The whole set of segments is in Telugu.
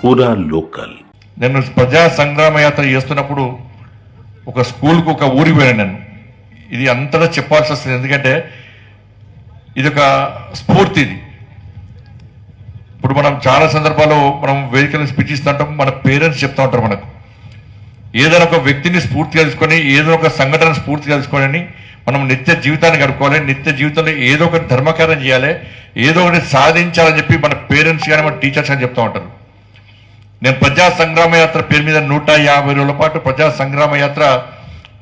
పూరా లోకల్. నేను ప్రజా సంగ్రామ యాత్ర చేస్తున్నప్పుడు ఒక స్కూల్కు ఒక ఊరికి పోయాను నేను. ఇది అంతటా చెప్పాల్సి వస్తుంది, ఎందుకంటే ఇది ఒక స్ఫూర్తి. ఇది ఇప్పుడు మనం చాలా సందర్భాల్లో మనం వేదికలను స్పీచ్ ఇస్తుంటాం, మన పేరెంట్స్ చెప్తూ ఉంటారు మనకు ఏదైనా ఒక వ్యక్తిని స్ఫూర్తిగా తీసుకొని, ఏదో ఒక సంఘటన స్ఫూర్తిగా తీసుకొని మనం నిత్య జీవితాన్ని గడుపుకోవాలి, నిత్య జీవితంలో ఏదో ఒక ధర్మకార్యం చేయాలి, ఏదో ఒకటి సాధించాలని చెప్పి మన పేరెంట్స్ కానీ మన టీచర్స్ అని చెప్తూ ఉంటారు. నేను ప్రజా సంగ్రామ యాత్ర పేరు మీద 150 రోజుల పాటు ప్రజా సంగ్రామ యాత్ర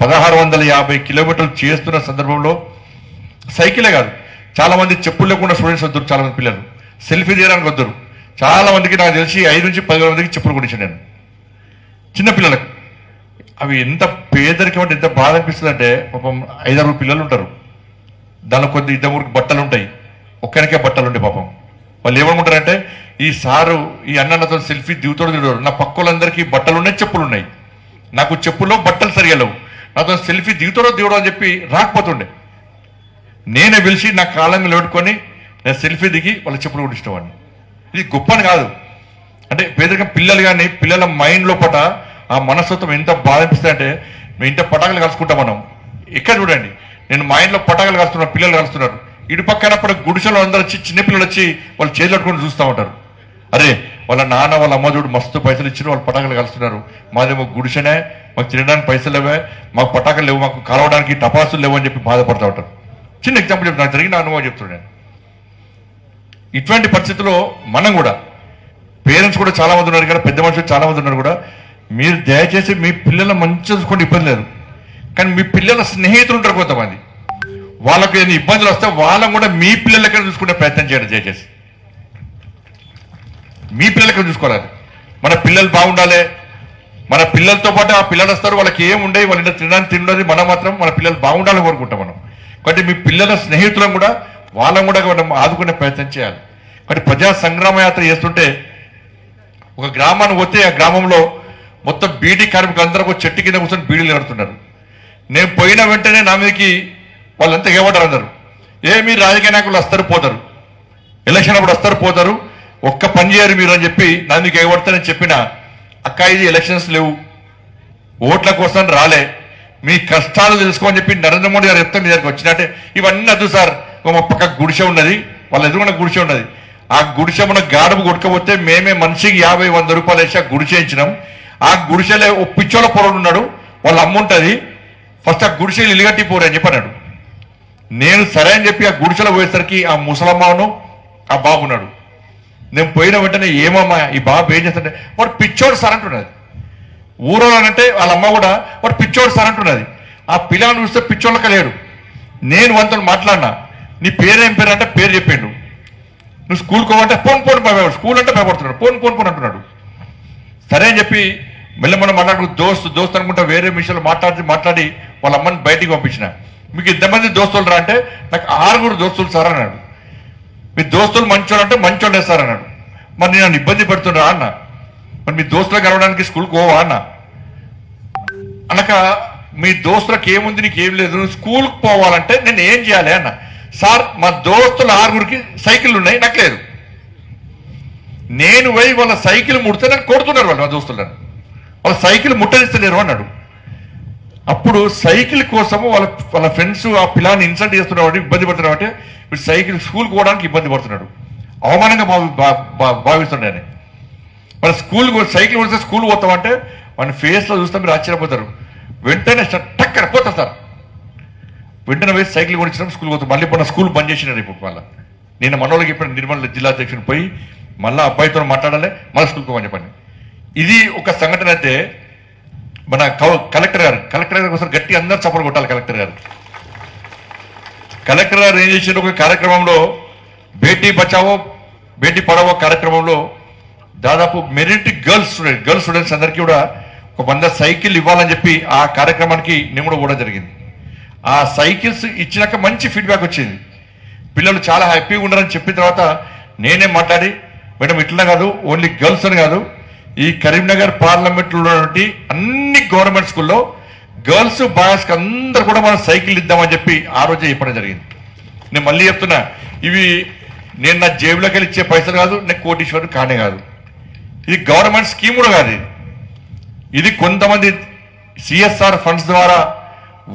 1650 కిలోమీటర్లు చేస్తున్న సందర్భంలో సైకిలే కాదు, చాలా మంది చెప్పులు లేకుండా స్టూడెంట్స్ వద్దురు, చాలా మంది పిల్లలు సెల్ఫీ తీయడానికి వద్దురు. చాలా మందికి నాకు తెలిసి 5 నుంచి 10 మందికి చెప్పులు కొనిచ్చాను నేను చిన్నపిల్లలకు. అవి ఎంత పేదరికం అంటే ఎంత బాధ అనిపిస్తుంది అంటే, పాపం 5-6 పిల్లలు ఉంటారు, దానిలో కొద్ది 2-3 బట్టలు ఉంటాయి, ఒక్కరికే బట్టలు ఉంటాయి. పాపం వాళ్ళు ఏమనుకుంటారంటే, ఈ సారు ఈ అన్నతో సెల్ఫీ దిగుతాడు దిగుతాడు, నా పక్కలందరికీ బట్టలు ఉన్నాయి, చెప్పులు ఉన్నాయి, నాకు చెప్పుల్లో బట్టలు సరిగలేవు, నాతో సెల్ఫీ దిగుతాడో దిగుడో అని చెప్పి రాకపోతుండే. నేనే పిలిచి నా కాలంగా పెట్టుకొని నేను సెల్ఫీ దిగి వాళ్ళ చెప్పులు కూడా ఇష్టవాడిని. ఇది గొప్పని కాదు, అంటే పేదరికం పిల్లలు కానీ పిల్లల మైండ్లో పట ఆ మనస్తత్వం ఎంత బాధ అనిపిస్తుంది అంటే, మేము ఇంత పటాకులు కలుసుకుంటాం మనం. ఇక్కడ చూడండి, నేను మా ఇంట్లో పటాకులు కలుస్తున్నాను, పిల్లలు కలుస్తున్నారు, ఇటు పక్కన అప్పుడు గుడిసెలో అందరూ వచ్చి చిన్నపిల్లలు వచ్చి వాళ్ళు చేతులు కట్టుకొని చూస్తూ ఉంటారు. అరే వాళ్ళ నాన్న వాళ్ళ అమ్మ చూడు మస్తు పైసలు ఇచ్చిన వాళ్ళు పటాకులు కలుస్తున్నారు, మాదేమో గుడిసెనే, మాకు తినడానికి పైసలు లేవే, మాకు పటాకులు లేవు, మాకు కలవడానికి టపాసులు లేవు అని చెప్పి బాధపడుతూ ఉంటారు. చిన్న ఎగ్జాంపుల్ చెప్తాను, నాకు జరిగిన అనుభవం చెప్తున్నాను. ఇటువంటి పరిస్థితుల్లో మనం కూడా పేరెంట్స్ కూడా చాలా మంది ఉన్నారు కదా, పెద్ద మనుషులు చాలా మంది ఉన్నారు కూడా, మీరు దయచేసి మీ పిల్లలను మంచిగా చూసుకోండి, ఇబ్బంది లేదు. కానీ మీ పిల్లల స్నేహితులు ఉంటారు కొంతమంది, వాళ్ళకి ఏదైనా ఇబ్బందులు వస్తే వాళ్ళని కూడా మీ పిల్లలకైనా చూసుకునే ప్రయత్నం చేయండి. దయచేసి మీ పిల్లలకైనా చూసుకోవాలి. మన పిల్లలు బాగుండాలి, మన పిల్లలతో పాటు ఆ పిల్లలు వస్తారు, వాళ్ళకి ఏం ఉండేవి, వాళ్ళ ఇంట్లో తినడానికి తినడానికి, మనం మాత్రం మన పిల్లలు బాగుండాలని కోరుకుంటాం మనం. కాబట్టి మీ పిల్లల స్నేహితులను కూడా వాళ్ళని కూడా మనం ఆదుకునే ప్రయత్నం చేయాలి. కాబట్టి ప్రజా సంగ్రామ యాత్ర చేస్తుంటే ఒక గ్రామాన్ని పోతే ఆ గ్రామంలో మొత్తం బీడీ కార్మికులు అందరూ చెట్టు కింద కూర్చొని బీడీలు కడుతున్నారు. నేను పోయిన వెంటనే నా మీదకి వాళ్ళంతా ఏమంటారు, అందరు మీరు రాజకీయ నాయకులు వస్తారు పోతారు, ఎలక్షన్ అప్పుడు వస్తారు పోతారు, ఒక్క పని చేయరు మీరు అని చెప్పి నా మీకు ఎగబడతానని చెప్పిన అక్క, ఇది ఎలక్షన్స్ లేవు, ఓట్ల కోసం రాలే, మీ కష్టాలు తెలుసుకోమని చెప్పి నరేంద్ర మోడీ గారు చెప్తే మీ దగ్గరికి వచ్చినట్టే. ఇవన్నీ వద్దు సార్, మా పక్క గుడిసె ఉన్నది, వాళ్ళ ఎదురుకున్న గుడిసె ఉన్నది, ఆ గుడిసె మన గాడుపు కొట్టుకపోతే మేమే మనిషికి 50-100 రూపాయలు వేసి ఆ గుడిసె ఇచ్చినాం. ఆ గుడిసెలే ఓ పిచ్చోళ్ళ పొరడు ఉన్నాడు, వాళ్ళ అమ్ముంటుంది, ఫస్ట్ ఆ గుడిసెలు ఇల్లుగట్టి పోరు అని చెప్పన్నాడు. నేను సరే అని చెప్పి ఆ గుడిసెలో పోయేసరికి ఆ ముసలమ్మను ఆ బాబు ఉన్నాడు. నేను పోయిన వెంటనే ఏమమ్మా ఈ బాబు ఏం చేస్తాడంటే, వాడు పిచ్చోడు సార్ అంటున్నది. ఊరోనంటే వాళ్ళ అమ్మ కూడా వాడు పిచ్చోడు సార్ అంటున్నది. ఆ పిల్లని చూస్తే పిచ్చోళ్ళక లేడు. నేను వంతు మాట్లాడినా, నీ పేరేం పేరు అంటే పేరు చెప్పిండు. నువ్వు స్కూల్కి పోవంటే పోను భయపడు, స్కూల్ అంటే భయపడుతున్నాడు, పోను అంటున్నాడు. సరే అని చెప్పి మెల్లమన్న మాట్లాడు దోస్తు అనుకుంటా వేరే విషయాలు మాట్లాడి వాళ్ళ అమ్మని బయటికి పంపించిన. మీకు ఇంతమంది దోస్తులు రా అంటే, నాకు 6 దోస్తులు సార్ అన్నాడు. మీ దోస్తులు మంచోళ్ళు అంటే మంచోళ్ళే సార్ అన్నాడు. మరి నేను నన్ను ఇబ్బంది పెడుతున్నా అన్న, మరి మీ దోస్తులకు కలవడానికి స్కూల్కి పోవా అన్న. అనక మీ దోస్తులకు ఏముంది, నీకు ఏం లేదు, స్కూల్కి పోవాలంటే నేను ఏం చేయాలి అన్న. సార్ మా దోస్తులు 6 సైకిళ్ళు ఉన్నాయి, నాకు లేదు. నేను పోయి వాళ్ళ సైకిల్ ముడితే నాకు కొడుతున్నారు వాళ్ళు, మా దోస్తులను వాళ్ళ సైకిల్ ముట్టనిస్తలేరు అన్నాడు. అప్పుడు సైకిల్ కోసము వాళ్ళ ఫ్రెండ్స్ ఆ పిల్లాన్ని ఇన్సల్ట్ చేస్తున్నాడు, ఇబ్బంది పడుతున్నాడు అంటే వీడు సైకిల్ స్కూల్కి పోవడానికి ఇబ్బంది పడుతున్నాడు, అవమానంగా భావిస్తున్నాడు. మరి సైకిల్ కొడితే స్కూల్ పోతామంటే వాడిని ఫేస్లో చూస్తే మీరు ఆశ్చర్యపోతారు. వెంటనే టక్కన పోతా సార్, వెంటనే వేసి సైకిల్ కొనిచ్చినాం, స్కూల్ పోతాం. మళ్ళీ ఇప్పుడు స్కూల్ బంద్ చేసినారు. ఇప్పుడు మళ్ళీ నేను మనోళ్ళకి ఇప్పుడు నిర్మల్ జిల్లా అధ్యక్షుని పోయి మళ్ళీ అబ్బాయితో మాట్లాడాలి, మళ్ళీ స్కూల్కి పోమని చెప్పండి. ఇది ఒక సంఘటన. అయితే మన కలెక్టర్ గారు ఒకసారి గట్టి అందరూ చప్పట్లు కొట్టాలి. కలెక్టర్ గారు ఏం చేసిన ఒక కార్యక్రమంలో బేటీ బచావో బేటీ పడావో కార్యక్రమంలో దాదాపు మెరిట్ గర్ల్ స్టూడెంట్స్ అందరికీ కూడా ఒక 100 సైకిల్ ఇవ్వాలని చెప్పి ఆ కార్యక్రమానికి నేను కూడా పోవడం జరిగింది. ఆ సైకిల్స్ ఇచ్చినాక మంచి ఫీడ్బ్యాక్ వచ్చింది, పిల్లలు చాలా హ్యాపీగా ఉన్నారని చెప్పిన తర్వాత నేనే మాట్లాడి, మేడం ఇట్లా కాదు, ఓన్లీ గర్ల్స్ అని కాదు, ఈ కరీంనగర్ పార్లమెంట్లో ఉన్నటువంటి అన్ని గవర్నమెంట్ స్కూల్లో గర్ల్స్ బాయ్స్కి అందరు కూడా మనం సైకిల్ ఇద్దామని చెప్పి ఆ రోజే చెప్పడం జరిగింది. నేను మళ్ళీ చెప్తున్నా, ఇవి నేను నా జేబులోకి వెళ్ళి ఇచ్చే పైసలు కాదు, నేను కోటీశ్వరుడు కానే కాదు. ఇది గవర్నమెంట్ స్కీమ్ కూడా కాదు ఇది కొంతమంది సిఎస్ఆర్ ఫండ్స్ ద్వారా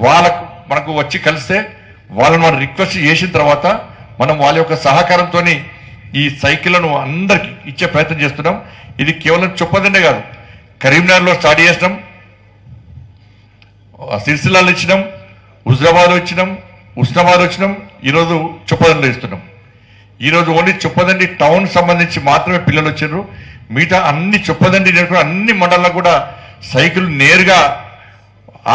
వాళ్ళకు మనకు వచ్చి కలిస్తే వాళ్ళని మనం రిక్వెస్ట్ చేసిన తర్వాత మనం వాళ్ళ యొక్క సహకారంతో ఈ సైకిళ్లను అందరికి ఇచ్చే ప్రయత్నం చేస్తున్నాం. ఇది కేవలం చొప్పదండే కాదు, కరీంనగర్లో స్టార్ట్ చేసినాం, సిరిసిల్లాలో ఇచ్చినాం, హుజరాబాద్లో ఇచ్చినాం, ఉస్నాబాద్ వచ్చినాం, ఈరోజు చొప్పదండిలో ఇస్తున్నాం. ఈరోజు ఓన్లీ చొప్పదండి టౌన్ సంబంధించి మాత్రమే పిల్లలు వచ్చారు. మిగతా అన్ని చొప్పదండి నేర్చుకుని అన్ని మండలాలకు కూడా సైకిల్ నేరుగా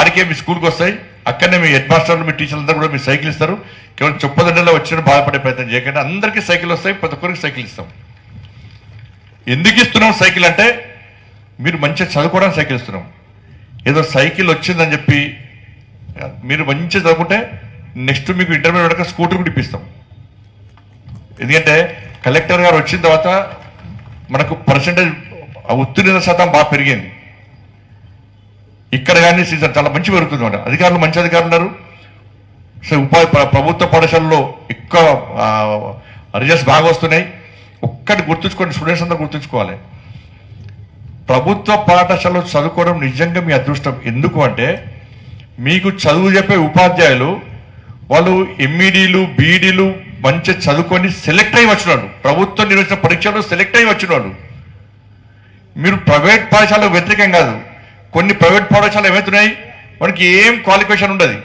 ఆర్కే మీ స్కూల్కి వస్తాయి. అక్కడనే మీ హెడ్ మాస్టర్లు మీ టీచర్లందరూ కూడా మీరు సైకిల్ ఇస్తారు. కేవలం చొప్పదండిలో వచ్చిన బాధపడే ప్రయత్నం చేయకండి. అందరికీ సైకిల్ వస్తాయి, ప్రతి ఒక్కరికి సైకిల్ ఇస్తాం. ఎందుకు ఇస్తున్నాం సైకిల్ అంటే మీరు మంచిగా చదువుకోవడానికి సైకిల్ ఇస్తున్నాం. ఏదో సైకిల్ వచ్చిందని చెప్పి మీరు మంచిగా చదువుకుంటే నెక్స్ట్ మీకు ఇంటర్మీడియట్ స్కూటర్ కూడా ఇప్పిస్తాం. ఎందుకంటే కలెక్టర్ గారు వచ్చిన తర్వాత మనకు పర్సెంటేజ్ ఉత్తీర్ణత శాతం బాగా పెరిగింది. ఇక్కడ కానీ సీజన్ చాలా మంచి పెరుగుతుంది అన్నమాట. అధికారులు మంచి అధికారులు ఉన్నారు. సో ప్రభుత్వ పాఠశాలలో ఎక్కువ రిజల్ట్స్ బాగా వస్తున్నాయి. ఒక్కటి గుర్తుంచుకోండి, స్టూడెంట్స్ అందరూ గుర్తుంచుకోవాలి, ప్రభుత్వ పాఠశాలలో చదువుకోవడం నిజంగా మీ అదృష్టం. ఎందుకు అంటే మీకు చదువు చెప్పే ఉపాధ్యాయులు వాళ్ళు ఎంఈడీలు బీఈడీలు మంచిగా చదువుకొని సెలెక్ట్ అయ్యి వచ్చిన వాళ్ళు, ప్రభుత్వం నిర్వహించిన పరీక్షల్లో సెలెక్ట్ అయ్యి వచ్చిన వాళ్ళు. మీరు ప్రైవేట్ పాఠశాలకు వ్యతిరేకం కాదు. కొన్ని ప్రైవేట్ పాఠశాలలు ఏమవుతున్నాయి, వాడికి ఏం క్వాలిఫికేషన్ ఉండదు,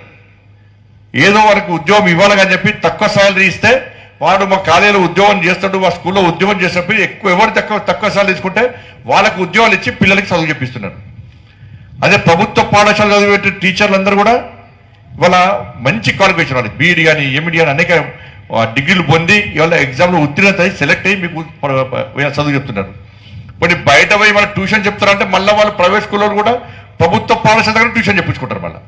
ఏదో వాడికి ఉద్యోగం ఇవ్వాలని చెప్పి తక్కువ శాలరీ ఇస్తే వాడు మా కాలేజీలో ఉద్యోగం చేస్తాడు, మా స్కూల్లో ఉద్యోగం చేసినప్పుడు ఎవరు తక్కువ శాలరీ తీసుకుంటే వాళ్ళకు ఉద్యోగాలు ఇచ్చి పిల్లలకి చదువు చెప్పిస్తున్నారు. అదే ప్రభుత్వ పాఠశాల చదివే టీచర్లు అందరూ కూడా ఇవాళ మంచి క్వాలిఫికేషన్ వాళ్ళు బీఈడి కానీ ఎంఈడి కానీ అనేక డిగ్రీలు పొంది ఇవాళ ఎగ్జామ్లో ఉత్తీర్ణత అయ్యి సెలెక్ట్ అయ్యి మీకు చదువు చెప్తున్నారు. కొన్ని బయట పోయి వాళ్ళకి ట్యూషన్ చెప్తారంటే మళ్ళీ వాళ్ళు ప్రైవేట్ స్కూల్లో కూడా ప్రభుత్వ పాఠశాల దగ్గర ట్యూషన్ చెప్పించుకుంటారు మళ్ళీ.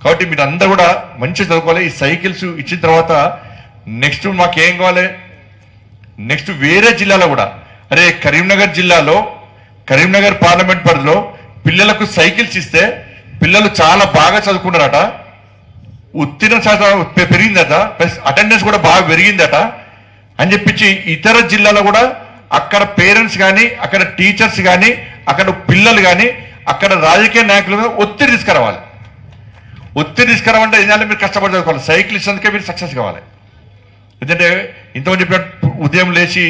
కాబట్టి మీరు అందరూ కూడా మంచిగా చదువుకోవాలి. ఈ సైకిల్స్ ఇచ్చిన తర్వాత నెక్స్ట్ మాకేం కావాలి, నెక్స్ట్ వేరే జిల్లాలో కూడా అరే కరీంనగర్ జిల్లాలో కరీంనగర్ పార్లమెంట్ పరిధిలో పిల్లలకు సైకిల్స్ ఇస్తే పిల్లలు చాలా బాగా చదువుకున్నారట, ఉత్తీర్ణ శాతం పెరిగిందట, ప్లస్ అటెండెన్స్ కూడా బాగా పెరిగిందట అని చెప్పించి ఇతర జిల్లాలో కూడా అక్కడ పేరెంట్స్ కానీ అక్కడ టీచర్స్ కానీ అక్కడ పిల్లలు కానీ అక్కడ రాజకీయ నాయకులు ఒత్తిడి తీసుకురావాలి. ఒత్తిడి తీసుకురావాలంటే ఏం చేయాలి, మీరు కష్టపడి చదువుకోవాలి. సైకిల్ ఇచ్చినందుకే మీరు సక్సెస్ కావాలి. ఎందుకంటే ఇంతమంది చెప్పినట్టు ఉదయం లేచి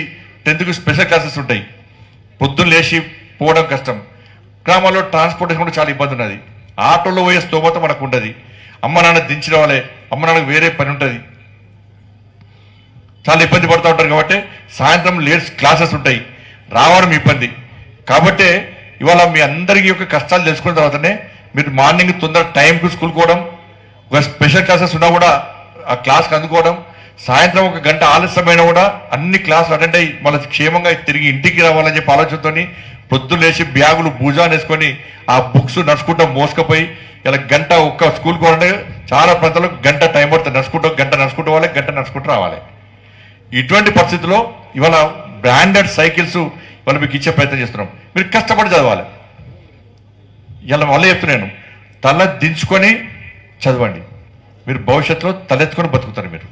10th స్పెషల్ క్లాసెస్ ఉంటాయి, పొద్దున్న లేచి పోవడం కష్టం. గ్రామాల్లో ట్రాన్స్పోర్టేషన్ కూడా చాలా ఇబ్బంది ఉన్నది. ఆటోలో పోయే స్తోమత మనకు ఉండదు. అమ్మ నాన్న దించిన వాళ్ళే, అమ్మ నాన్నకు వేరే పని ఉంటుంది, చాలా ఇబ్బంది పడుతూ ఉంటారు. కాబట్టి సాయంత్రం లేట్ క్లాసెస్ ఉంటాయి, రావడం ఇబ్బంది. కాబట్టి ఇవాళ మీ అందరికీ యొక్క కష్టాలు తెలుసుకున్న తర్వాతనే మీరు మార్నింగ్ తొందర టైంకు స్కూల్కి పోవడం, ఒక స్పెషల్ క్లాసెస్ ఉన్నా కూడా ఆ క్లాస్కి అందుకోవడం, సాయంత్రం 1 గంట ఆలస్యమైనా కూడా అన్ని క్లాసులు అటెండ్ అయ్యి మళ్ళీ క్షేమంగా తిరిగి ఇంటికి రావాలని చెప్పి ఆలోచనతో పొద్దున్న లేచి బ్యాగులు భుజాన్ని వేసుకొని ఆ బుక్స్ నడుచుకుంటూ మోసుకపోయి ఇలా గంట ఒక్క స్కూల్కి పోవాలంటే చాలా ప్రాంతాలకు గంట టైం పడుతుంది. గంట నడుచుకుంటూ పోవాలి, గంట నడుచుకుంటూ రావాలి. ఇటువంటి పరిస్థితుల్లో ఇవాళ బ్రాండెడ్ సైకిల్స్ ఇవాళ మీకు ఇచ్చే ప్రయత్నం చేస్తున్నాం. మీరు కష్టపడి చదవాలి. ఇలా వల్ల చెప్తున్నాను, తల దించుకొని చదవండి. మీరు భవిష్యత్తులో తలెత్తుకొని బతుకుతారు మీరు.